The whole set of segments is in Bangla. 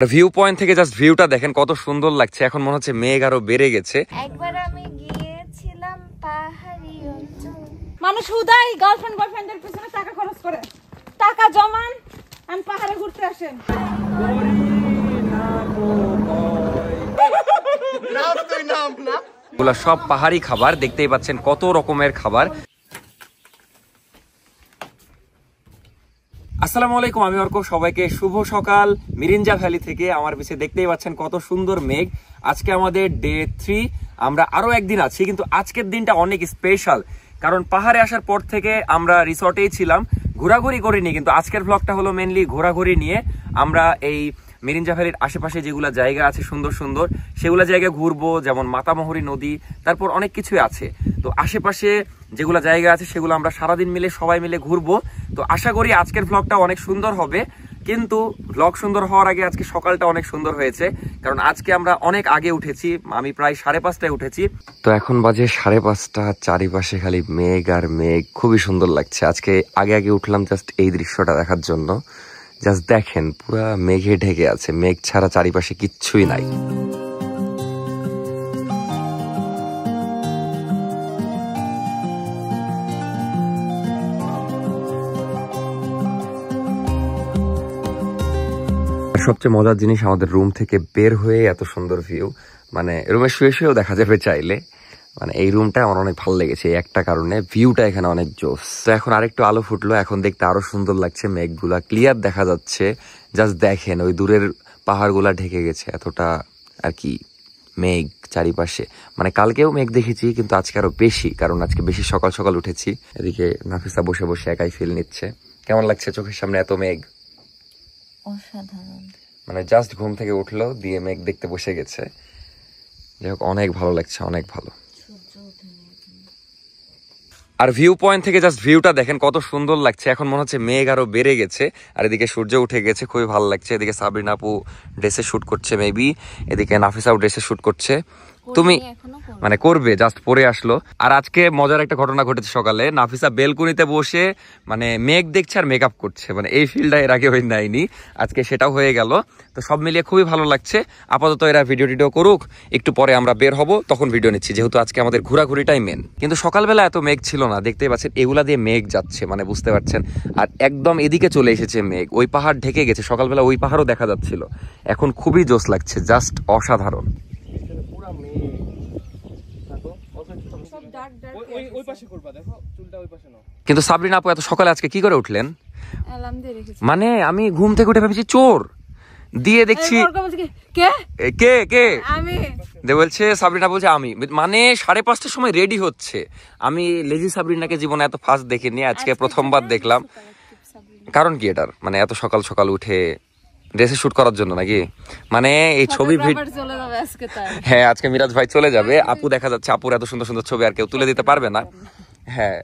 ভিউ পয়েন্ট থেকে জাস্ট ভিউটা দেখেন কত সুন্দর লাগছে। এখন মনে হচ্ছে মেঘ আরো বেড়ে গেছে। একবার আমি গিয়েছিলাম পাহাড়ি অঞ্চল। মানুষ হুদাই গার্লফ্রেন্ড বয়ফ্রেন্ডের পিছনে টাকা খরচ করে, টাকা জমান আর পাহাড়ে ঘুরতে আসেন। এগুলা সব পাহাড়ি খাবার, দেখতেই পাচ্ছেন কত রকমের খাবার। আসসালামু আলাইকুম, আমি অর্ক। সবাইকে শুভ সকাল মিরিঞ্জা ভ্যালি থেকে। আমার পিছিয়ে দেখতেই পাচ্ছেন কত সুন্দর মেঘ। আজকে আমাদের ডে 3। আমরা আরো একদিন আছি, কিন্তু আজকের দিনটা অনেক স্পেশাল, কারণ পাহাড়ে আসার পর থেকে আমরা রিসর্টেই ছিলাম, ঘোরাঘুরি করিনি। কিন্তু আজকের ব্লগটা হলো মেনলি ঘোরাঘুরি নিয়ে। আমরা এই মিরিঞ্জা ভ্যালির আশেপাশে যেগুলো জায়গা আছে সুন্দর সুন্দর, সেগুলো জায়গায় ঘুরবো, যেমন মাতামহরী নদী, তারপর অনেক কিছুই আছে। তো আশেপাশে যেগুলো জায়গা আছে সেগুলো আমরা সারাদিন মিলে সবাই মিলে ঘুরবো। তো আশা করি আজকের ব্লগটা অনেক সুন্দর হবে। কিন্তু ব্লগ সুন্দর হওয়ার আগে আজকে সকালটা অনেক সুন্দর হয়েছে, কারণ আজকে আমরা অনেক আগে উঠেছি। আমি প্রায় 5:30টায় উঠেছি। তো এখন বাজে 5:30, চারিপাশে খালি মেঘ আর মেঘ, খুবই সুন্দর লাগছে। আজকে আগে আগে উঠলাম জাস্ট এই দৃশ্যটা দেখার জন্য। জাস্ট দেখেন পুরা মেঘে ঢেকে আছে, মেঘ ছাড়া চারিপাশে কিচ্ছুই নাই। সবচেয়ে মজার জিনিস, আমাদের রুম থেকে বের হয়ে এত সুন্দর ভিউ, মানে রুমে শুয়ে শুয়েও দেখা যাবে চাইলে। মানে এই রুমটা আমার অনেক ভালো লেগেছে এই একটা কারণে, ভিউটা এখানে অনেক জোস। তো এখন আরেকটু আলো ফুটলো, এখন দেখতে আরো সুন্দর লাগছে, মেঘগুলা ক্লিয়ার দেখা যাচ্ছে। জাস্ট দেখেন ওই দূরের পাহাড়গুলা ঢেকে গেছে, এতটা আর কি মেঘ চারিপাশে। মানে কালকেও মেঘ দেখেছি, কিন্তু আজকে আরো বেশি, কারণ আজকে বেশি সকাল সকাল উঠেছি। এদিকে নাফিসা বসে বসে একাই ফিল নিচ্ছে। কেমন লাগছে চোখের সামনে এত মেঘ? অসাধারণ। মানে জাস্ট ঘুম থেকে উঠলো, দিয়ে মেঘ দেখতে বসে গেছে। যাই হোক, অনেক ভালো লাগছে, অনেক ভালো। আর ভিউ পয়েন্ট থেকে জাস্ট ভিউটা দেখেন কত সুন্দর লাগছে। এখন মনে হচ্ছে মেঘ আরো বেড়ে গেছে, আর এদিকে সূর্য উঠে গেছে, খুবই ভালো লাগছে। এদিকে সাবরিনা আপু ড্রেসে শুট করছে মেবি, এদিকে নাফিসাও ড্রেসে শুট করছে। তুমি মানে করবে, জাস্ট পরে আসলো। আর আজকে মজার একটা ঘটনা ঘটেছে সকালে। নাফিসা বেলকুনিতে বসে মানে মেঘ দেখছে আর মেকআপ করছে, মানে এই ফিল্ডটা এর আগে হয়ে নাইনি, আজকে সেটাও হয়ে গেল। তো সব মিলিয়ে খুবই ভালো লাগছে। আপাতত এরা ভিডিও টিডিও করুক, একটু পরে আমরা বের হব, তখন ভিডিও নিচ্ছি, যেহেতু আজকে আমাদের ঘোরাঘুরিটাই মেন। কিন্তু সকালবেলা এত মেঘ ছিল না, দেখতেই পাচ্ছেন এগুলা দিয়ে মেঘ যাচ্ছে, মানে বুঝতে পারছেন। আর একদম এদিকে চলে এসেছে মেঘ, ওই পাহাড় ঢেকে গেছে। সকালবেলা ওই পাহাড়ও দেখা যাচ্ছিল। এখন খুবই জোস লাগছে, জাস্ট অসাধারণ। কিন্তু সাবরিনা আপু এত সকালে আজকে কি করে উঠলেন? মানে আমি ঘুম থেকে উঠে ভেবেছি চোর, দিয়ে দেখছি কে কে বলছে, সাবরিনা বলছে আমি, মানে 5:30টার সময় রেডি হচ্ছে। আমি লেজি সাবরিনাকে জীবনে এত ফাস্ট দেখিনি, আজকে প্রথমবার দেখলাম। কারণ কি এটার, মানে এত সকাল সকাল উঠে ড্রেসে শুট করার জন্য নাকি? মানে এই ছবি হ্যাঁ, আজকে মিরাজ ভাই চলে যাবে। আপু দেখা যাচ্ছে আপুর এত সুন্দর সুন্দর ছবি আর কেউ তুলে দিতে পারবে না। হ্যাঁ,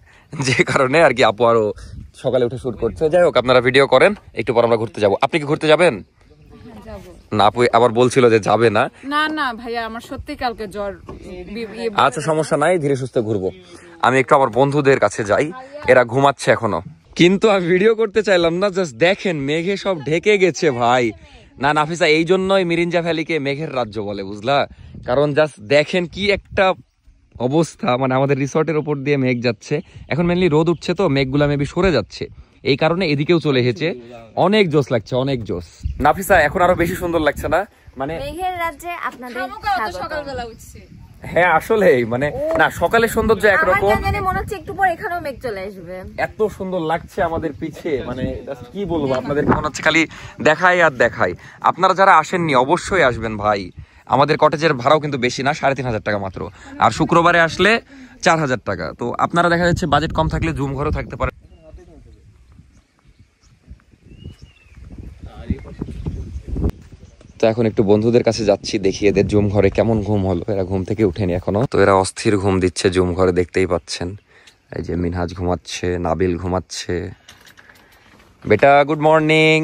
যে কারণে আর কি আপু আরো সকালে উঠে শুট করছে। যাই হোক, আপনারা ভিডিও করেন, একটু পর আমরা ঘুরতে যাবো। আপনি কি ঘুরতে যাবেন? না, আপু আবার বলছিল যে যাবে না। না না ভাইয়া, আমার সত্যি কালকে জ্বর। আচ্ছা, সমস্যা নাই, ধীরে সুস্থে ঘুরবো। আমি একটু আমার বন্ধুদের কাছে যাই, এরা ঘুমাচ্ছে এখনো। কিন্তু আমি ভিডিও করতে চাইলাম না, জাস্ট দেখেন মেঘে সব ঢেকে গেছে ভাই। না নাফিসা, এই জন্যই মিরিঞ্জা ভ্যালিকে মেঘের রাজ্য বলে, বুঝলা? কারণ জাস্ট দেখেন কি একটা অবস্থা, মানে আমাদের রিসর্টের উপর দিয়ে মেঘ যাচ্ছে। এখন মেনলি রোদ উঠছে, তো মেঘগুলা মেবি সরে যাচ্ছে, এই কারণে এদিকেও চলে এসেছে। অনেক জোস লাগছে, অনেক জোস। নাফিসা এখন আরো বেশি সুন্দর লাগছে না? মানে মেঘের রাজ্যে আপনাদের সকালবেলা উঠছে। হ্যাঁ আসলে মানে না, সকালে সৌন্দর্য একরকম, মনে হচ্ছে একটু পর এখানেও মেঘ চলে আসবে। এত সুন্দর লাগছে আমাদের পিছে, মানে কি বলবো আপনাদের, মনে হচ্ছে খালি দেখাই আর দেখাই। আপনারা যারা আসেননি অবশ্যই আসবেন ভাই। আমাদের কটেজের ভাড়াও কিন্তু বেশি না, 3,500 টাকা মাত্র। আর শুক্রবারে আসলে 4,000 টাকা। তো আপনারা দেখা যাচ্ছে বাজেট কম থাকলে জুম ঘরেও থাকতে পারেন। তো এখন একটু বন্ধুদের কাছে যাচ্ছি, দেখি এদের জুম ঘরে কেমন ঘুম হলো। এরা ঘুম থেকে উঠেনি এখনো, তো এরা অস্থির ঘুম দিচ্ছে জুম ঘরে, দেখতেই পাচ্ছেন। এই যে মিনহাজ ঘুমাচ্ছে, নাবিল ঘুমাচ্ছে। বেটা গুড মর্নিং।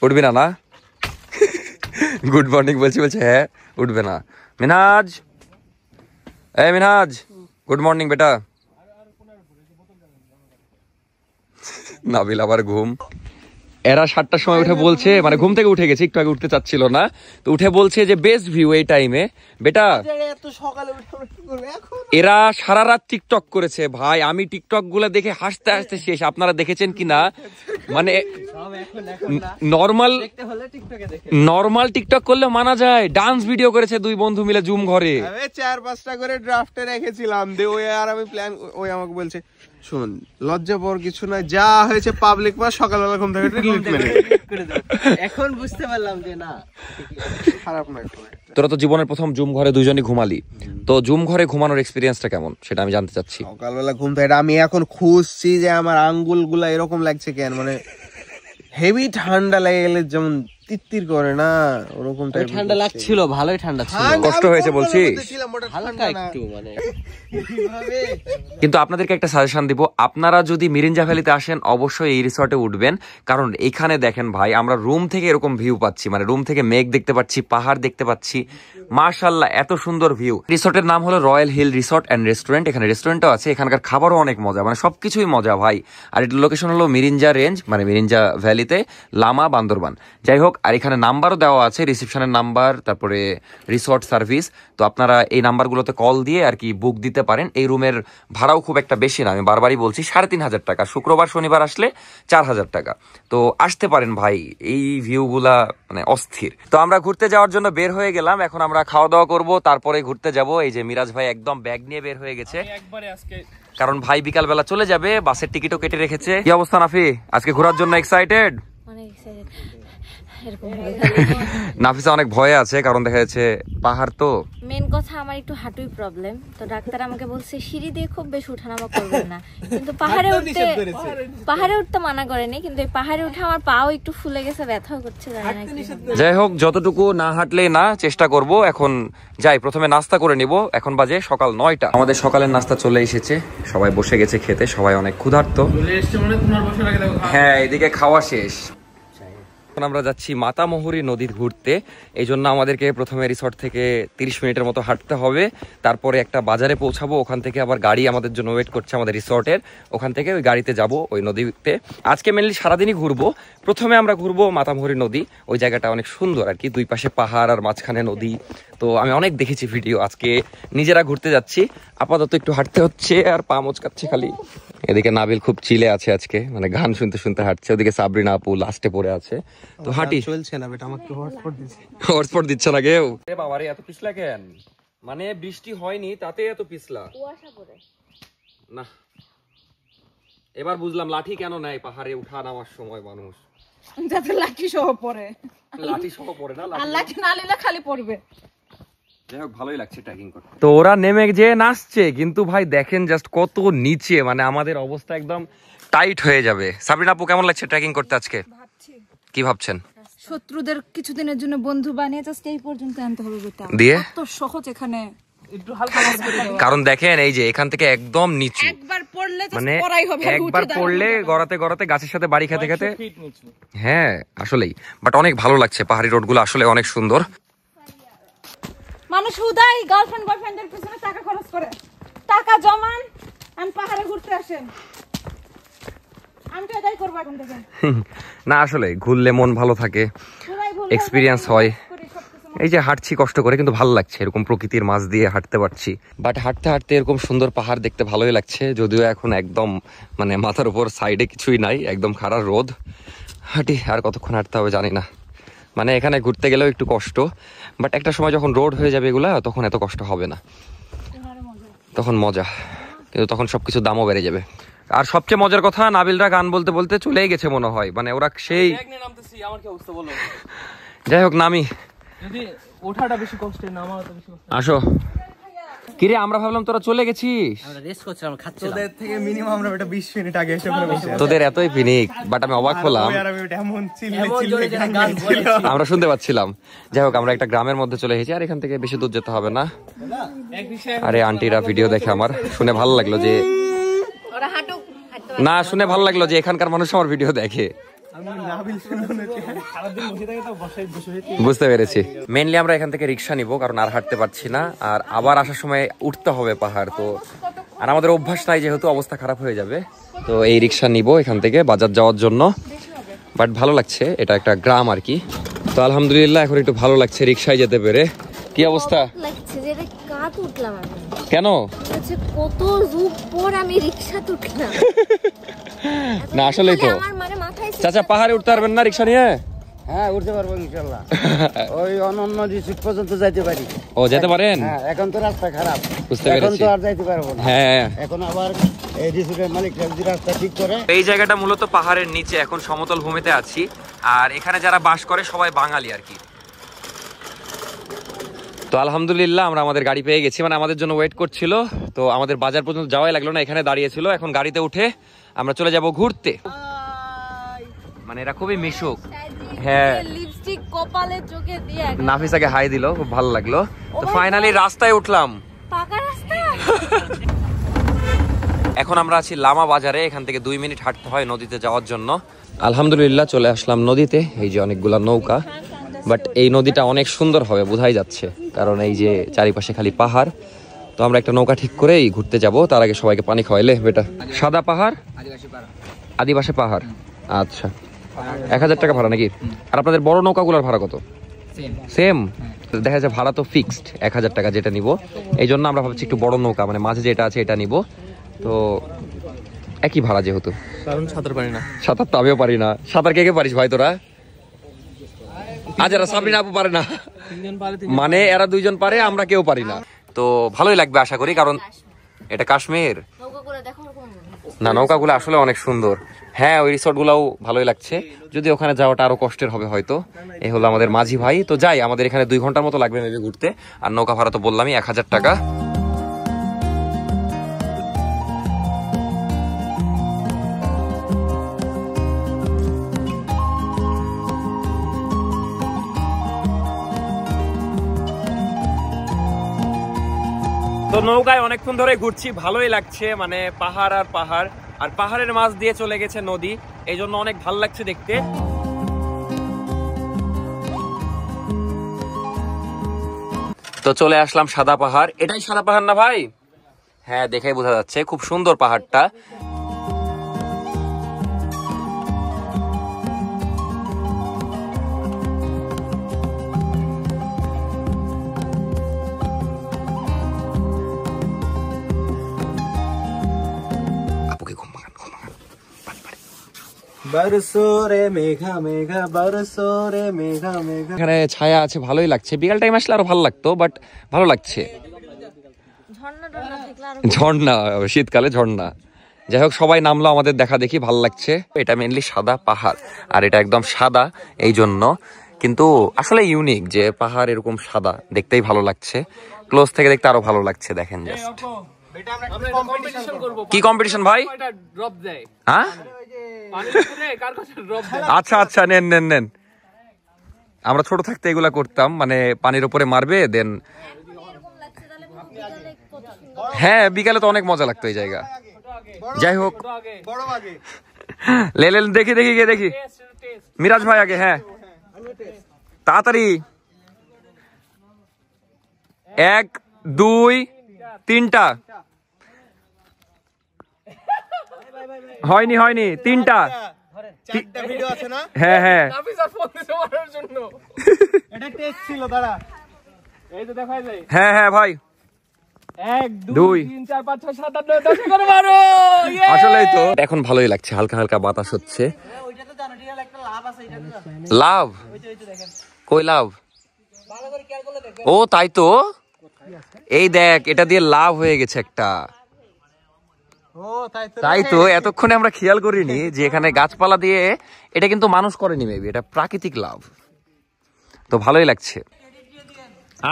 উঠবি না? না গুড মর্নিং বলছি, বলছে হ্যাঁ উঠবে না। মিনহাজ, এই মিনহাজ, গুড মর্নিং বেটা। নাবিল আবার ঘুম। এরা 7টার সময় উঠে বলছে, মানে ঘুম থেকে উঠে গেছে, একটু আগে উঠতে চাচ্ছিল না, তো উঠে বলছে যে বেস্ট ভিউ এই টাইমে। বেটা এরা সারা রাত টিকটক করেছে ভাই, আমি টিকটক গুলা দেখে হাসতে হাসতে শেষ। আপনারা দেখেছেন কিনা, মানে নর্মাল টিকটক করলে মানা যায়, ডান্স ভিডিও করেছে 2 বন্ধু মিলে জুম ঘরে। 4-5টা করে ড্রাফটে রেখেছিলাম, দিয়ে ওই আর আমি প্ল্যান, ওই আমাকে বলছে শুন লজ্জা পাওয়ার কিছু না, যা হয়েছে পাবলিক পাস, সকালবেলা ঘুম থেকে এখন বুঝতে পারলাম যে না খারাপ না। তোরা তো জীবনের প্রথম জুম ঘরে দুইজনই ঘুমালি, তো জুম ঘরে ঘুমানোর এক্সপিরিয়েন্সটা কেমন সেটা আমি জানতে চাচ্ছি। সকালবেলা ঘুম থেকে আমি এখন খুঁজছি যে আমার আঙ্গুল গুলা এরকম লাগছে কেন, মানে হেভি ঠান্ডা লেগে গেলে যেমন তিত্তির করে না ওরকম ঠান্ডা লাগছিল, ভালোই ঠান্ডা ছিল, কষ্ট হয়েছে বলছিস? হালকা একটু মানে। কিন্তু আপনাদেরকে একটা সাজেশন দিব, আপনারা যদি মিরিঞ্জা ভ্যালিতে আসেন অবশ্যই এই রিসর্টে উঠবেন, কারণ এখানে দেখেন ভাই আমরা রুম থেকে এরকম ভিউ পাচ্ছি, মানে রুম থেকে মেঘ দেখতে পাচ্ছি, পাহাড় দেখতে পাচ্ছি, মাশাআল্লাহ এত সুন্দর ভিউ। রিসর্টের নাম হলো royal hill resort and restaurant, এখানে রেস্টুরেন্টও আছে, এখানকার খাবারও অনেক মজা, মানে সবকিছুই মজা ভাই। আর এটার লোকেশন হলো মিরিঞ্জা রেঞ্জ, মানে মিরিঞ্জা ভ্যালিতে, লামা বান্দরবান। যাই হোক, আর এখানে নাম্বারও দেওয়া আছে, রিসেপশনের নাম্বার, তারপরে রিসর্ট সার্ভিস, তো আপনারা এই নাম্বারগুলোতে কল দিয়ে আর কি বুক দিতে পারেন। এই রুমের ভাড়াও খুব একটা বেশি না, আমি বারবারই বলছি, 3,500 টাকা, শুক্রবার শনিবার আসলে 4,000 টাকা। তো আসতে পারেন ভাই, এই ভিউগুলা মানে অস্থির। তো আমরা ঘুরতে যাওয়ার জন্য বের হয়ে গেলাম, এখন আমরা খাওয়া দাওয়া করবো, তারপরে ঘুরতে যাব। এই যে মিরাজ ভাই একদম ব্যাগ নিয়ে বের হয়ে গেছে, কারণ ভাই বিকাল বেলা চলে যাবে, বাসের টিকিটও কেটে রেখেছে। কি অবস্থা নাফি, আজকে ঘোরার জন্য এক্সাইটেড? অনেক এক্সাইটেড। এরকম নাফিসা অনেক ভয়ে আছে, কারণ দেখা যাচ্ছে পাহাড় তো। মেন কথা আমার একটু হাঁটুই প্রবলেম, তো ডাক্তার আমাকে বলছে সিঁড়ি দিয়ে খুব বেশি ওঠানামা করবেন না, কিন্তু পাহাড়ে উঠতে মানা করেনি, কিন্তু এই পাহাড়ে উঠে আমার পাও একটু ফুলে গেছে, ব্যথাও করছে, জানি না কি। যাই হোক, যতটুকু না হাঁটলেই না, চেষ্টা করব। এখন যাই, প্রথমে নাস্তা করে নিব, এখন বাজে সকাল 9টা। আমাদের সকালের নাস্তা চলে এসেছে, সবাই বসে গেছে খেতে, সবাই অনেক ক্ষুধার্ত। হ্যাঁ, এদিকে খাওয়া শেষ। আমরা যাচ্ছি মাতামহুরী নদী ঘুরতে, এই জন্য আমাদেরকে প্রথমে রিসর্ট থেকে 30 মিনিটের মতো হাঁটতে হবে, তারপরে একটা বাজারে পৌঁছাবো, ওখান থেকে আবার গাড়ি আমাদের জন্য ওয়েট করছে আমাদের রিসর্টের, ওখান থেকে ওই গাড়িতে যাব ওই নদীতে। আজকে মেনলি সারাদিনই ঘুরবো, প্রথমে আমরা ঘুরবো মাতামহুরী নদী, ওই জায়গাটা অনেক সুন্দর আর কি, 2 পাশে পাহাড় আর মাঝখানে নদী। তো আমি অনেক দেখেছি ভিডিও, আজকে নিজেরা ঘুরতে যাচ্ছি, আপাতত একটু হাঁটতে হচ্ছে আর পা মচকাচ্ছে খালি। এদিকে নাবিল খুব চিলে আছে আজকে, মানে গান শুনতে শুনতে হাঁটছে, ওদিকে সাবরিনা আপু লাস্টে পড়ে আছে। তো হাঁটি চলছে না বেটা, আমাকে হটস্পট দিচ্ছে। হটস্পট দিচ্ছে না কেউ? এ বাবা রে, এত পিছলা কেন? মানে বৃষ্টি হয়নি তাতে এত পিছলা? কুয়াশা পড়ে না, এবার বুঝলাম লাঠি কেন নেয় পাহাড়ে উঠা নামার সময় মানুষ, যাতে লাঠি সহ পড়ে। লাঠি সহ পড়ে না, আর লাঠি না নিলে খালি পড়বে। যাই হোক, ভালোই লাগছে ট্রেকিং করতে। তো ওরা নেমে যে নাচছে, কিন্তু ভাই দেখেন জাস্ট কত নিচে, মানে আমাদের অবস্থা একদম টাইট হয়ে যাবে। সাবরিনা আপু, কেমন লাগছে ট্রেকিং করতে আজকে? কি ভাবছেন? শত্রুদের কিছুদিনের জন্য বন্ধু বানিয়ে জাস্ট এই পর্যন্ত আনতে হবে বেটা, দিয়ে তো সহজ এখানে একটু হালকা করে দেওয়া। কারণ দেখেন এই যে এখান থেকে একদম নিচু, একবার পড়লে মানে পড়াই হবে, একবার পড়লে গড়াতে গড়াতে গাছের সাথে বাড়ি খেতে খেতে। হ্যাঁ আসলেই, বাট অনেক ভালো লাগছে, পাহাড়ি রোডগুলো আসলে অনেক সুন্দর। মানুষ হুদাই গার্লফ্রেন্ড বয়ফ্রেন্ডের পিছনে টাকা খরচ করে, টাকা জমান আমি পাহাড়ে ঘুরতে আসেন, আমি তো এটাই করবো এখন থেকে। না আসলে ঘুরলে মন ভালো থাকে, এক্সপিরিয়েন্স হয়। এই যে হাঁটছি কষ্ট করে, কিন্তু ভালো লাগছে, এরকম প্রকৃতির মাঝ দিয়ে হাঁটতে পারছি। বাট হাঁটতে হাঁটতে এরকম সুন্দর পাহাড় দেখতে ভালোই লাগছে, যদিও এখন একদম মানে মাথার উপর সাইডে কিছুই নাই, একদম খাড়া রোদ। হাঁটি আর কতক্ষণ হাঁটতে হবে জানি না, মানে এখানে ঘুরতে গেলেও একটু কষ্ট, বাট একটা সময় যখন রোড হয়ে যাবে এগুলা, তখন এত কষ্ট হবে না, তখন মজা, কিন্তু তখন সবকিছু দামও বেড়ে যাবে। আর সবচেয়ে মজার কথা, নাবিলরা গান বলতে বলতে চলেই গেছে মনে হয়, মানে ওরা সেই। যাই হোক, নামি, ওঠাটা বেশি কষ্টের, নামাটা বেশি কষ্ট। আসো। কিরে, আমরা ভাবলাম তোরা চলে গেছিস। আমরা রেস্ট করছিলাম, খাচ্ছিলাম। তোদের থেকে মিনিমাম আমরা বেটা 20 মিনিট আগে এসে ওখানে বসে আছি। তোদের এতই পিনিক, বাট আমি অবাক হলাম, আর আমি এমন চিল্লে গান গাইছিল, আমরা শুনতে পাচ্ছিলাম। যাই হোক, আমরা একটা গ্রামের মধ্যে চলে এসেছি, আর এখান থেকে বেশি দূর যেতে হবে না। আরে আন্টিরা ভিডিও দেখে আমার শুনে ভালো লাগলো যে, না শুনে ভালো লাগলো যে এখানকার মানুষ আমার ভিডিও দেখে। বুঝতে পেরেছি। মেনলি আমরা এখান থেকে রিক্সা নিব, কারণ আর হাঁটতে পারছি না, আর আবার আসার সময় উঠতে হবে পাহাড়, তো আর আমাদের অভ্যাস নাই যেহেতু, অবস্থা খারাপ হয়ে যাবে। তো এই রিক্সা নিব এখান থেকে বাজার যাওয়ার জন্য। বাট ভালো লাগছে, এটা একটা গ্রাম আর কি। তো আলহামদুলিল্লাহ এখন একটু ভালো লাগছে রিক্সায় যেতে পেরে। কি অবস্থা লাগছে যে এটা কাত উঠলাম আমি, কেন? হচ্ছে কত যুগ পর আমি রিক্সাতে উঠলাম। না আসলেই তো আমার মানে মাথায় চাচা পাহাড়ে উঠতে পারবেন না রিক্সা নিয়ে? হ্যাঁ উঠতে পারবো ইনশাল্লাহ। ওই অনন্য ডিস্ট্রিক্ট পর্যন্ত যাইতে পারি। ও যেতে পারেন? হ্যাঁ এখন তো রাস্তা খারাপ, বুঝতে এখন পেরেছি। তো আর যাইতে পারবো না। হ্যাঁ এখন আবার এই ডিস্ট্রিক্টের মালিক যদি রাস্তা ঠিক করে। এই জায়গাটা মূলত পাহাড়ের নিচে, এখন সমতল ভূমিতে আছি। আর এখানে যারা বাস করে সবাই বাঙালি আর কি। তো আলহামদুলিল্লাহ আমরা আমাদের গাড়ি পেয়ে গেছি, মানে আমাদের জন্য ওয়েট করছিল। তো আমাদের বাজার পর্যন্ত যাওয়াই লাগলো না, এখানে দাঁড়িয়েছিল। এখন গাড়িতে উঠে আমরা চলে যাব ঘুরতে। মানে এরা খুবই মিশুক। হ্যাঁ লিপস্টিক কপালে চোখে দিয়ে নাফিসাকে হাই দিল, খুব ভালো লাগলো। তো ফাইনালি রাস্তায় উঠলাম, পাকা রাস্তা। এখন আমরা আছি লামা বাজারে। এখান থেকে 2 মিনিট হাঁটতে হয় নদীতে যাওয়ার জন্য। আলহামদুলিল্লাহ চলে আসলাম নদীতে। এই যে অনেকগুলা নৌকা, বাট এই নদীটা অনেক সুন্দর হবে বোঝাই যাচ্ছে, কারণ এই যে চারিপাশে খালি পাহাড়। তো আমরা একটা নৌকা ঠিক করেই ঘুরতে যাব। তার আগে সবাইকে পানি খাওয়াইলে বেটা। সাদা পাহাড়, আদিবাসী পাহাড়, আচ্ছা 1000 টাকা ভাড়া নাকি? আর আপনাদের বড় নৌকাগুলোর ভাড়া কত? সেম। দেখা যাচ্ছে ভাড়া তো ফিক্সড 1000 টাকা যেটা নিব। এই জন্য আমরা ভাবছি একটু বড় নৌকা, মানে মাঝে যেটা আছে এটা নিব। তো একই ভাড়া যেহেতু। কারণ সাঁতার পারি না। সাঁতার তো আমিও পারি না। সাঁতার কে কে পারিস ভাই তোরা? আজ এরা সাবরিনা আপু পারে না, মানে এরা 2 জন পারে, আমরা কেউ পারি না। তো ভালোই লাগবে আশা করি, কারণ এটা কাশ্মীর নৌকাগুলো দেখো না। নৌকাগুলো আসলে অনেক সুন্দর। হ্যাঁ ওই রিসোর্ট গুলাও ভালোই লাগছে, যদি ওখানে যাওয়াটা আরো কষ্টের হবে হয়তো। এই হলো আমাদের মাঝি ভাই। তো যাই, আমাদের এখানে 2 ঘন্টার মতো লাগবে মেবি ঘুরতে। আর নৌকা ভাড়া তো বললামই 1000 টাকা। তো নৌকায় অনেকক্ষণ ধরে ঘুরছি, ভালোই লাগছে। মানে পাহাড় আর পাহাড়, আর পাহাড়ের মাছ দিয়ে চলে গেছে নদী, এই জন্য অনেক ভালো লাগছে দেখতে। তো চলে আসলাম সাদা পাহাড়। এটাই সাদা পাহাড় না ভাই? হ্যাঁ দেখেই বোঝা যাচ্ছে, খুব সুন্দর পাহাড়টা। এখানে ছায়া আছে, ভালোই লাগছে। বিকাল টাইম আসলে আরো ভালো লাগতো, বাট ভালো লাগছে। ঝর্ণা, শীতকালে ঝর্ণা। যাই হোক সবাই নামলো, আমাদের দেখা দেখি ভালো লাগছে। এটা মেনলি সাদা পাহাড়, আর এটা একদম সাদা এই জন্য। কিন্তু আসলে ইউনিক যে পাহাড় এরকম সাদা, দেখতেই ভালো লাগছে। ক্লোজ থেকে দেখতে আরো ভালো লাগছে, দেখেন জাস্ট। কি কম্পিটিশন ভাই? হ্যাঁ আচ্ছা আচ্ছা, নেন নেন নেন। আমরা ছোট থাকতে এগুলা করতাম, মানে পানির উপরে মারবে দেন। হ্যাঁ বিকালে তো অনেক মজা লাগতো এই জায়গা। যাই হোক লেলেন, দেখি দেখি গিয়ে দেখি। মিরাজ ভাই আগে, হ্যাঁ তাড়াতাড়ি। 1 2 3টা হয়নি, হয়নি 3টা। হ্যাঁ হ্যাঁ হ্যাঁ হ্যাঁ ভাই 1 2 3 4 5 6 7 8 9 10 11 12। আসলেই তো এখন ভালোই লাগছে, হালকা হালকা বাতাস হচ্ছে। লাভ কই লাভ? ও তাই তো, এই দেখ এটা দিয়ে লাভ হয়ে গেছে একটা। তাই তো এতক্ষণে আমরা খেয়াল করিনি যে এখানে গাছপালা দিয়ে, এটা কিন্তু মানুষ করেনি মেবি, এটা প্রাকৃতিক লাভ। তো ভালোই লাগছে।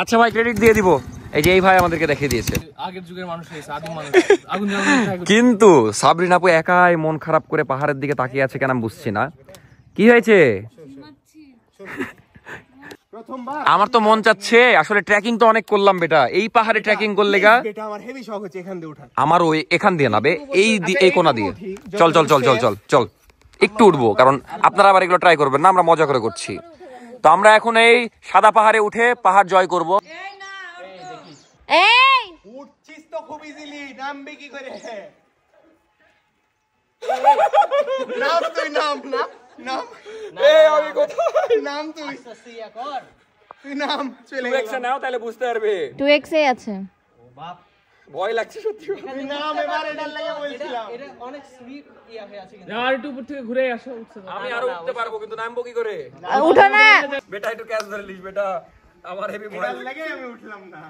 আচ্ছা ভাই ক্রেডিট দিয়ে দিব, এই যে এই ভাই আমাদেরকে দেখিয়ে দিয়েছে। আগের যুগের মানুষ হয়েছে, আদিম মানুষ। আগুন কিন্তু সাবরিন আপু একাই মন খারাপ করে পাহাড়ের দিকে তাকিয়ে আছে কেন আমি বুঝছি না, কি হয়েছে? আমার তো মন চাচ্ছে আসলে, ট্রেকিং তো অনেক করলাম বেটা, এই পাহাড়ে ট্রেকিং করলে গা আমার হেভি শখ হচ্ছে এখান দিয়ে ওঠার। আমার ওই এখান দিয়ে নাবে, এই কোনা দিয়ে। চল চল চল চল চল চল একটু উঠবো, কারণ আপনারা আবার এগুলো ট্রাই করবেন না, আমরা মজা করে করছি। তো আমরা এখন এই সাদা পাহাড়ে উঠে পাহাড় জয় করব। এই উঠছিস তো খুব ইজিলি, নামবি কি করে? নাম তুই নাম না, নাম আমি কোথায় নাম তুই নাম চলে একশো নাও তাহলে বুঝতে পারবে 2x এ আছে। ভয় লাগছে সত্যি নাম এবার এটার লাগে বলছিলাম এটা অনেক স্লিপ ইয়া হয়ে আছে কিন্তু আর একটু উপর থেকে ঘুরে আসো আমি আরো উঠতে পারবো কিন্তু নামবো কি করে উঠো না। বেটা একটু ক্যাচ ধরে লিস বেটা আমার হেভি ভয় এটার লাগে আমি উঠলাম না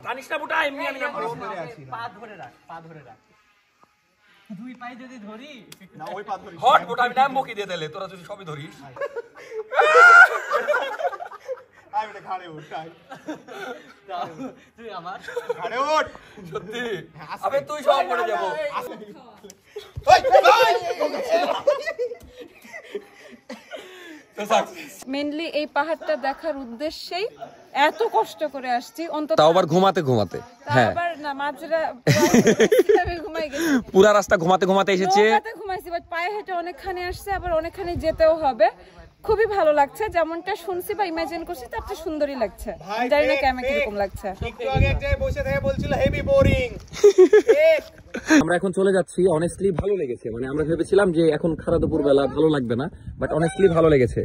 জানিস না বুটা এমনি আমি নামবো পা ধরে রাখ দুই পায়ে যদি ধরি না ওই পা ধরি হট বুটা আমি নামবো কি দিয়ে দিলে তোরা যদি সবই ধরিস আই বেটা ঘাড়ে উঠাই তুই আমার ঘাড়ে উঠ সত্যি আবে তুই সব পড়ে যাবো মেইনলি এই পাহাড়টা দেখার উদ্দেশ্যেই এত কষ্ট করে আসছি, অন্তত তাও আবার ঘুমাতে ঘুমাতে হ্যাঁ আবার না মাঝরা আমি ঘুমাই গেছি, পুরা রাস্তা ঘুমাতে ঘুমাতে এসেছে নৌকাতে ঘুমাইছি, বাট পায়ে হেঁটে অনেকখানি আসছে, আবার অনেকখানি যেতেও হবে। খুবই ভালো লাগছে, যেমনটা শুনছি বা ইমাজিন করছি তার চেয়ে সুন্দরই লাগছে। জানি না কেমন কিরকম লাগছে। একটু আগে এক জায়গায় বসে থেকে বলছিল হেভি বোরিং আমরা এখন চলে যাচ্ছি। অনেস্টলি ভালো লেগেছে, মানে আমরা ভেবেছিলাম যে এখন খারাপ দুপুর বেলা ভালো লাগবে না, বাট অনেস্টলি ভালো লেগেছে,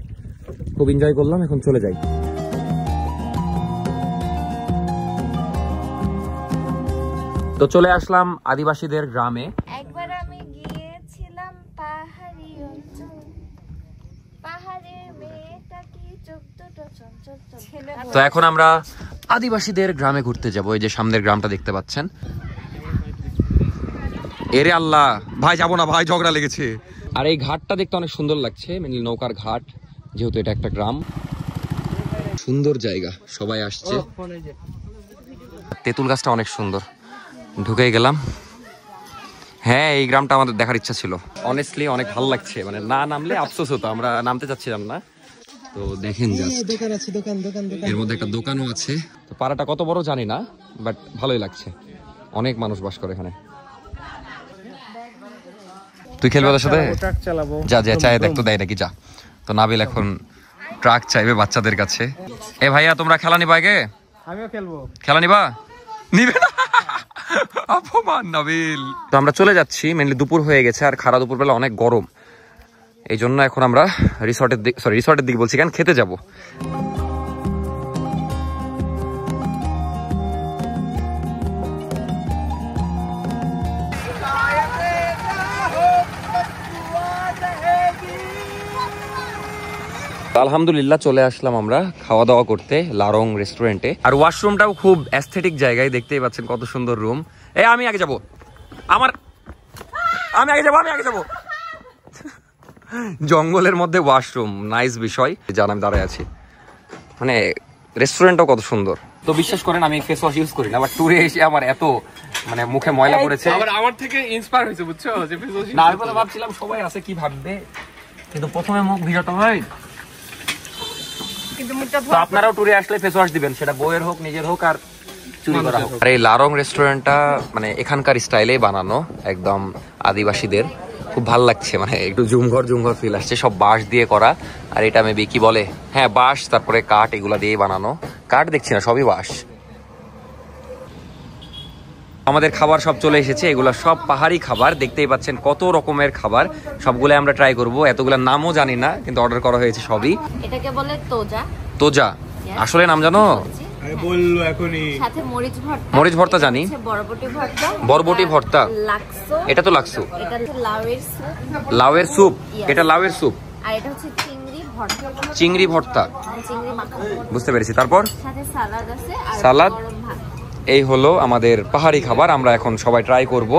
খুব এনজয় করলাম। এখন চলে যাই। তো চলে আসলাম আদিবাসীদের গ্রামে। একবার আমি গিয়েছিলাম পাহাড়ি অঞ্চল, পাহাড়ের মেয়েটা কি চোখ দুটো চঞ্চল ছেলে। তো এখন আমরা আদিবাসীদের গ্রামে ঘুরতে যাব। এই যে সামনের গ্রামটা দেখতে পাচ্ছেন। এরে আল্লাহ ভাই, যাবো না ভাই, ঝগড়া লেগেছে। আর এই ঘাটটা দেখতে অনেক সুন্দর লাগছে, মেনলি নৌকার ঘাট, যেহেতু এটা একটা গ্রাম। সুন্দর জায়গা, সবাই আসছে। তেঁতুল গাছটা অনেক সুন্দর। ঢুকে গেলাম। হ্যাঁ, এই গ্রামটা আমাদের দেখার ইচ্ছা ছিল। অনেস্টলি অনেক ভালো লাগছে, মানে না নামলে আফসোস হতো, আমরা নামতে চাচ্ছিলাম না। তো দেখেন দোকান আছে, দোকান এর মধ্যে একটা দোকানও আছে। তো পাড়াটা কত বড় জানি না, বাট ভালোই লাগছে। অনেক মানুষ বাস করে এখানে। তুই খেলবে ওদের সাথে? ট্রাক চালাবো। যা যা, চায় দেখ তো দেয় নাকি, যা। তো নাবিল এখন ট্রাক চাইবে বাচ্চাদের কাছে। এ ভাইয়া, তোমরা খেলা নিবা আগে? আমিও খেলবো। খেলা নিবা? নিবে না, অপমান নাবিল। তো আমরা চলে যাচ্ছি, মেনলি দুপুর হয়ে গেছে আর খারা দুপুর বেলা অনেক গরম, এই জন্য এখন আমরা রিসর্টের দিকে বলছি, কেন খেতে যাব। আলহামদুলিল্লাহ চলে আসলাম আমরা খাওয়া দাওয়া করতে লারং রেস্টুরেন্টে। আর ওয়াশরুমটাও খুব অ্যাস্থেটিক জায়গায়, দেখতেই পাচ্ছেন কত সুন্দর রুম। আমি আগে যাবো, আমি আগে যাবো। জঙ্গলের মধ্যে ওয়াশরুম, নাইস বিষয়। জান আমি দাঁড়ায় আছি, মানে রেস্টুরেন্টটাও কত সুন্দর। তো বিশ্বাস করেন আমি ফেস ওয়াশ ইউজ করি না, বাট ট্যুরে এসে আমার এত মানে মুখে ময়লা পড়েছে। আমার থেকে ইন্সপায়ার হয়েছে, বুঝছো? যে ফেস ওয়াশ না, আমি বলে ভাবছিলাম সবাই আছে কি ভাববে, কিন্তু প্রথমে মুখ ভিজাতে হয়। তো আপনারাও ট্যুরে আসলে ফেস ওয়াশ দিবেন, সেটা বউয়ের হোক, নিজের হোক, আর চুরি করা হোক। আর এই লারং রেস্টুরেন্টটা মানে এখানকার স্টাইলে বানানো, একদম আদিবাসীদের। খুব ভালো লাগছে, মানে একটু জুমঘর ফিল আসছে, সব বাঁশ দিয়ে করা। আর এটা মেবি কি বলে, হ্যাঁ বাঁশ, তারপরে কাঠ, এগুলা দিয়ে বানানো। কাঠ দেখছি না, সবই বাঁশ। আমাদের খাবার সব চলে এসেছে, এগুলো সব পাহাড়ি খাবার, দেখতেই পাচ্ছেন কত রকমের খাবার। সবগুলো আমরা ট্রাই করব, এতগুলোর নামও জানি না, কিন্তু অর্ডার করা হয়েছে সবই। এটাকে বলে তোজা। তোজা আসলে নাম জানো? আমি বললো এখনই। সাথে মরিচ ভর্তা জানি, বরবটি ভর্তা, লাক্সো, এটা তো লাক্সু, এটা হচ্ছে লাউয়ের স্যুপ, এটা লাউয়ের স্যুপ, আর এটা হচ্ছে চিংড়ি ভর্তা, চিংড়ি মাখা, বুঝতে পেরেছি। তারপর সাথে সালাদ আছে, আর সালাদ। গরম ভাত। এই হলো আমাদের পাহাড়ি খাবার, আমরা এখন সবাই ট্রাই করব।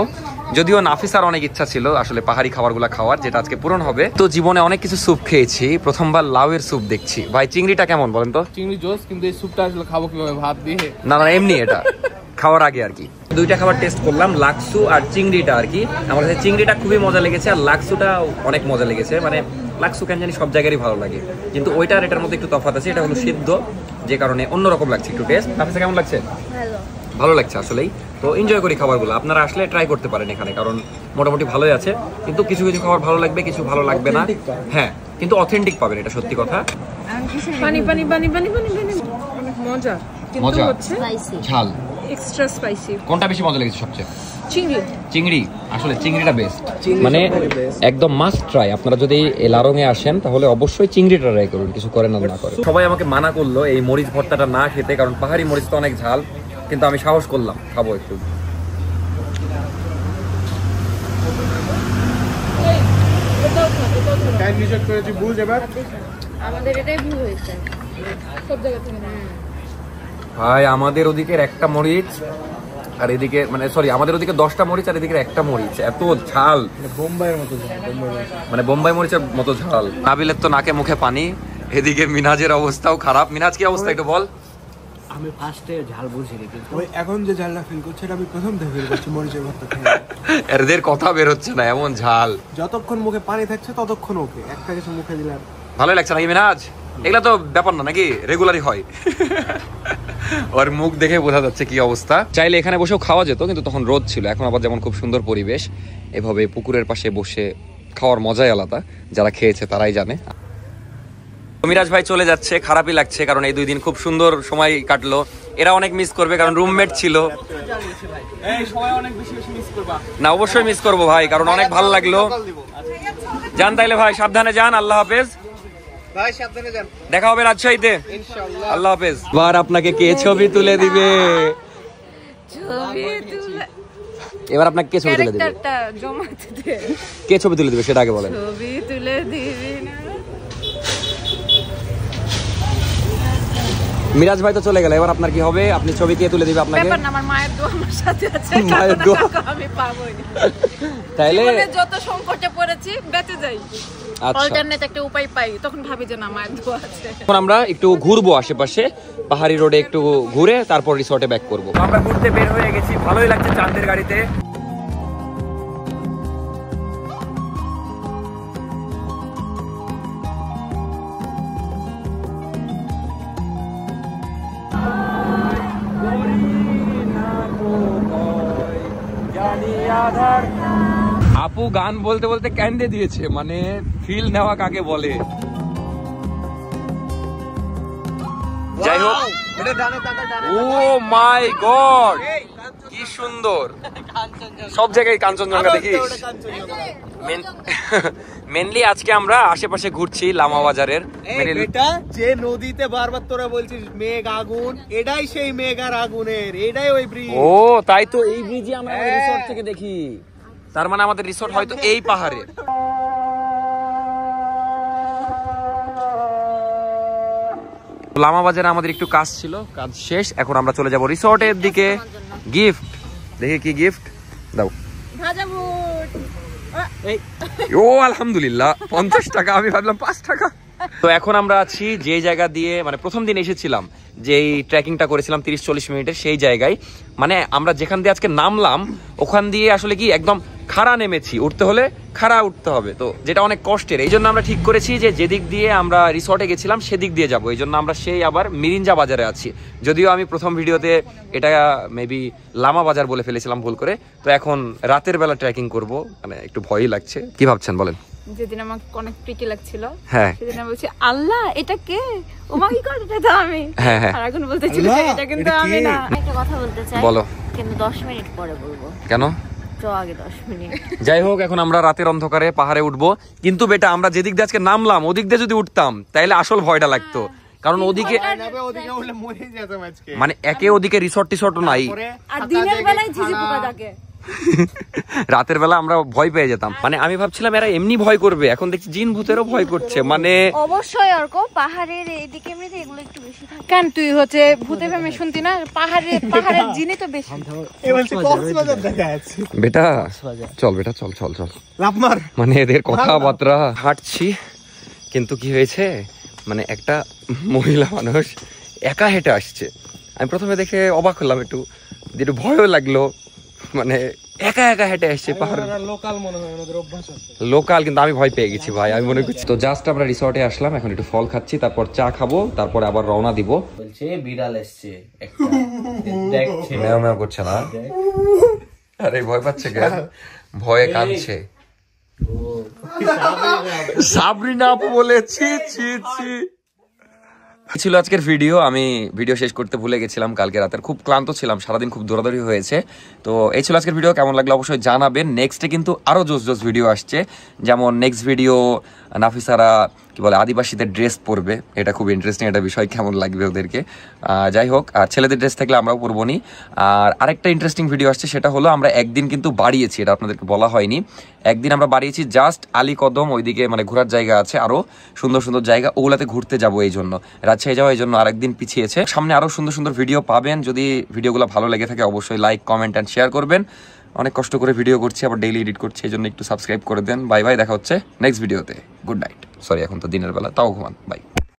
যদিও নাফিসার অনেক ইচ্ছা ছিল আসলে পাহাড়ি খাবারগুলো খাওয়ার, যেটা আজকে পূরণ হবে। তো জীবনে অনেক কিছু স্যুপ খেয়েছি, প্রথমবার লাউয়ের স্যুপ দেখছি। ভাই চিংড়িটা কেমন বলেন তো? চিংড়ি জোস, কিন্তু এই স্যুপটা আসলে খাবো কিভাবে, ভাত দিয়ে? না না, এমনি এটা খাওয়ার আগে আর কি। দুইটা খাবার টেস্ট করলাম, লাক্সু আর চিংড়িটা আর কি। আমার কাছে চিংড়িটা খুবই মজা লেগেছে, আর লাক্সুটা অনেক মজা লেগেছে। মানে লাক্সু কেন জানি সব জায়গারই ভালো লাগে, কিন্তু ওইটা আর এটার মধ্যে একটু তফাৎ আছে। এটা হলো সিদ্ধ, যে কারণে অন্যরকম লাগছে একটু টেস্ট। নাফিসা কেমন লাগছে? ভালো লাগছে আসলেই। তো এনজয় করি খাবারগুলো, আপনারা আসলে ট্রাই করতে পারেন এখানে, কারণ মোটামুটি ভালোই আছে। কিন্তু কিছু কিছু খাবার ভালো লাগবে, কিছু ভালো লাগবে না। হ্যাঁ, কিন্তু অথেন্টিক পাবেন, এটা সত্যি কথা। পানি পানি পানি পানি পানি পানি, অনেক মজা, কিন্তু মজা, হচ্ছে ঝাল। Extra spicy. কোনটা বেশি মজা লেগেছে সবচেয়ে? চিংড়ি। চিংড়ি, আসলে চিংড়িটা বেস্ট, মানে একদম মাস্ট ট্রাই। আপনারা যদি লারঙে আসেন তাহলে অবশ্যই চিংড়িটা ট্রাই করুন, কিছু করেন না না করেন। সবাই আমাকে মানা করলো এই মরিচ ভর্তাটা না খেতে, কারণ পাহাড়ি মরিচ তো অনেক ঝাল, কিন্তু আমি সাহস করলাম, খাবো একটু। আমাদের এটাই ভুল হয়েছে সব জায়গা থেকে। ভাই আমাদের ওদিকের একটা মরিচ আর এদিকে, মানে সরি, আমাদের ওদিকে 10টা মরিচ আর এদিকে একটা মরিচ, এত ঝাল, বোম্বাইয়ের মতো ঝাল, মানে বোম্বাই মরিচের মতো ঝাল। নাবিলের তো নাকে মুখে পানি, এদিকে মিনাজের অবস্থাও খারাপ। মিনাজ কি অবস্থা একটু বল। আমি ফার্স্টে ঝাল বুঝিনি, কিন্তু ওই এখন যে ঝালটা ফিল করছে এটা আমি প্রথম থেকে ফিল করছি মরিচের ভর্তা খেয়ে। এদের কথা বের হচ্ছে না, এমন ঝাল। যতক্ষণ মুখে পানি থাকছে ততক্ষণ ওকে, একটা কিছু মুখে দিলাম ভালোই লাগছে নাকি মিনাজ? এগুলা তো ব্যাপার না নাকি, রেগুলারই হয়। ওর মুখ দেখে বোঝা যাচ্ছে কি অবস্থা। চাইলে এখানে বসেও খাওয়া যেত, কিন্তু তখন রোদ ছিল। এখন আবার যেমন খুব সুন্দর পরিবেশ, এভাবে পুকুরের পাশে বসে খাওয়ার মজাই আলাদা, যারা খেয়েছে তারাই জানে। মিরাজ ভাই চলে যাচ্ছে, খারাপই লাগছে, কারণ এই 2 দিন খুব সুন্দর সময় কাটলো। এরা অনেক মিস করবে, কারণ রুমমেট ছিল। না অবশ্যই মিস করবো ভাই, কারণ অনেক ভালো লাগলো। যান তাইলে ভাই, সাবধানে যান, আল্লাহ হাফেজ ভাই, সাবধানে যান, দেখা হবে রাজশাহীতে, ইনশাআল্লাহ, আল্লাহ হাফেজ। এবার আপনাকে কে ছবি তুলে দিবে? এবার আপনাকে কে ছবি তুলে দিবে? ক্যারেক্টারটা জমাতে দে। কে ছবি তুলে দিবে সেটা আগে বলেন। ছবি তুলে দিবি না? মিরাজ ভাই তো চলে গেল, এবার আপনার কি হবে? আপনি ছবি কে তুলে দিবে আপনাকে? ব্যাপার না, আমার মায়ের দোয়া আমার সাথে আছে। মায়ের দোয়া আমি পাবোই না। তাইলে জীবনে যত সংকটে পড়েছি বেঁচে যাই, আচ্ছা, অল্টারনেট একটা উপায় পাই, তখন ভাবি যে না মায়ের দোয়া আছে। এখন আমরা একটু ঘুরবো আশেপাশে, পাহাড়ি রোডে একটু ঘুরে তারপর রিসর্টে ব্যাক করব। আমরা ঘুরতে বের হয়ে গেছি, ভালোই লাগছে চাঁদের গাড়িতে। আপু গান বলতে বলতে ক্যান্ডে দিয়েছে, মানে ফিল নেওয়া কাকে বলে। যাই হোক, ও মাই গড কি সুন্দর, সব জায়গায় কাঞ্চনজঙ্ঘা দেখিস। মেনলি আজকে আমরা আশেপাশে ঘুরছি লামা বাজারের। এটা যে নদীতে বারবার তোরা বলছিস মেঘ আগুন, এটাই সেই মেঘ আর আগুনের, এটাই ওই ব্রিজ। ও তাই তো, এই ব্রিজে আমরা রিসর্ট থেকে দেখি, তার মানে আমাদের রিসর্ট হয়তো এই পাহাড়ে। লামা বাজারে আমাদের একটু কাজ ছিল, কাজ শেষ, এখন আমরা চলে যাব রিসর্টের দিকে। গিফট দেখি কি গিফট দাও। ভাজা বুট। ও আলহামদুলিল্লাহ, 50 টাকা, আমি ভাবলাম 5 টাকা। তো এখন আমরা আছি যে জায়গা দিয়ে, মানে প্রথম দিন এসেছিলাম যেই ট্রেকিংটা করেছিলাম 30-40 মিনিটের, সেই জায়গায়, মানে আমরা যেখান দিয়ে আজকে নামলাম ওখান দিয়ে আসলে কি একদম খাড়া নেমেছি, উঠতে হলে খাড়া উঠতে হবে, তো যেটা অনেক কষ্টের। এই জন্য আমরা ঠিক করেছি যে যেদিক দিয়ে আমরা রিসর্টে গেছিলাম সেদিক দিয়ে যাবো। এই জন্য আমরা সেই আবার মিরিঞ্জা বাজারে আছি, যদিও আমি প্রথম ভিডিওতে এটা মেবি লামা বাজার বলে ফেলেছিলাম ভুল করে। তো এখন রাতের বেলা ট্রেকিং করব, মানে একটু ভয়ই লাগছে। কি ভাবছেন বলেন? যেদিন আমাকে অনেক প্রীতি লাগছিল, হ্যাঁ, সেদিন আমি বলছি আল্লাহ এটা কে, ও মা কি করে, এটা তো আমি। হ্যাঁ হ্যাঁ, আর এখন বলতেছিল এটা কিন্তু আমি না। একটা কথা বলতে চাই, বলো। কিন্তু 10 মিনিট পরে বলবো। কেন? তো আগে 10 মিনিট। যাই হোক, এখন আমরা রাতের অন্ধকারে পাহাড়ে উঠবো, কিন্তু বেটা আমরা যেদিক দিয়ে আজকে নামলাম ওদিক দিয়ে যদি উঠতাম তাহলে আসল ভয়টা লাগতো, কারণ ওদিকে মানে একে ওদিকে রিসর্ট টিসর্ট নাই, আর দিনের বেলায় ঝিঝি পোকা ডাকে, রাতের বেলা আমরা ভয় পেয়ে যেতাম। মানে আমি ভাবছিলাম এরা এমনি ভয় করবে, এখন দেখছি জিন ভূতেরও ভয় করছে। মানে অবশ্যই অর্ক, পাহাড়ের এইদিকে এমনিতে এগুলো একটু বেশি থাকে। কেন তুই হচ্ছে ভূতে ফেমে শুনতি না? পাহাড়ের জিনি তো বেশি। বেটা চল, বেটা চল চল চল, মানে এদের কথাবার্তা। হাঁটছি, কিন্তু কি হয়েছে, মানে একটা মহিলা মানুষ একা হেঁটে আসছে। আমি প্রথমে দেখে অবাক হলাম, একটু ভয়ও লাগলো, মানে একা একা হেঁটে আসছে পাহাড়। লোকাল মনে হয়, ওদের অভ্যাস আছে। লোকাল, কিন্তু আমি ভয় পেয়ে গেছি ভাই, আমি মনে করছি। তো জাস্ট আমরা রিসর্টে আসলাম, এখন একটু ফল খাচ্ছি, তারপর চা খাবো, তারপর আবার রওনা দিব। বলছে বিড়াল এসছে একটা, দেখছে ম্যাও ম্যাও করছে না? আরে ভয় পাচ্ছে কেন? ভয়ে কাঁদছে। সাবরিনা আপু বলে ছি ছি ছি। এই ছিল আজকের ভিডিও। আমি ভিডিও শেষ করতে ভুলে গেছিলাম কালকে রাতের, খুব ক্লান্ত ছিলাম, সারাদিন খুব দৌড়াদৌড়ি হয়েছে। তো এই ছিল আজকের ভিডিও, কেমন লাগলো অবশ্যই জানাবেন। নেক্সটে কিন্তু আরও জোস ভিডিও আসছে, যেমন নেক্সট ভিডিও নাফিসারা কি বলে আদিবাসীদের ড্রেস পরবে, এটা খুব ইন্টারেস্টিং একটা বিষয়, কেমন লাগবে ওদেরকে। যাই হোক, আর ছেলেদের ড্রেস থাকলে আমরাও পরবো নি। আর আরেকটা ইন্টারেস্টিং ভিডিও আসছে, সেটা হলো আমরা একদিন কিন্তু বাড়িয়েছি, এটা আপনাদেরকে বলা হয়নি, একদিন আমরা বাড়িয়েছি জাস্ট আলীকদম, ওইদিকে মানে ঘোরার জায়গা আছে আরও সুন্দর সুন্দর জায়গা, ওগুলাতে ঘুরতে যাবো এই জন্য, রাজশাহী যাওয়া এই জন্য আরেকদিন পিছিয়েছে। সামনে আরও সুন্দর সুন্দর ভিডিও পাবেন, যদি ভিডিওগুলো ভালো লেগে থাকে অবশ্যই লাইক, কমেন্ট অ্যান্ড শেয়ার করবেন। অনেক কষ্ট করে ভিডিও করছি, আবার ডেইলি এডিট করছি, এই জন্য একটু সাবস্ক্রাইব করে দেন। বাই বাই, দেখা হচ্ছে নেক্সট ভিডিওতে। Good night. সরি, এখন তো দিনের বেলা, তাও ঘুমান। বাই।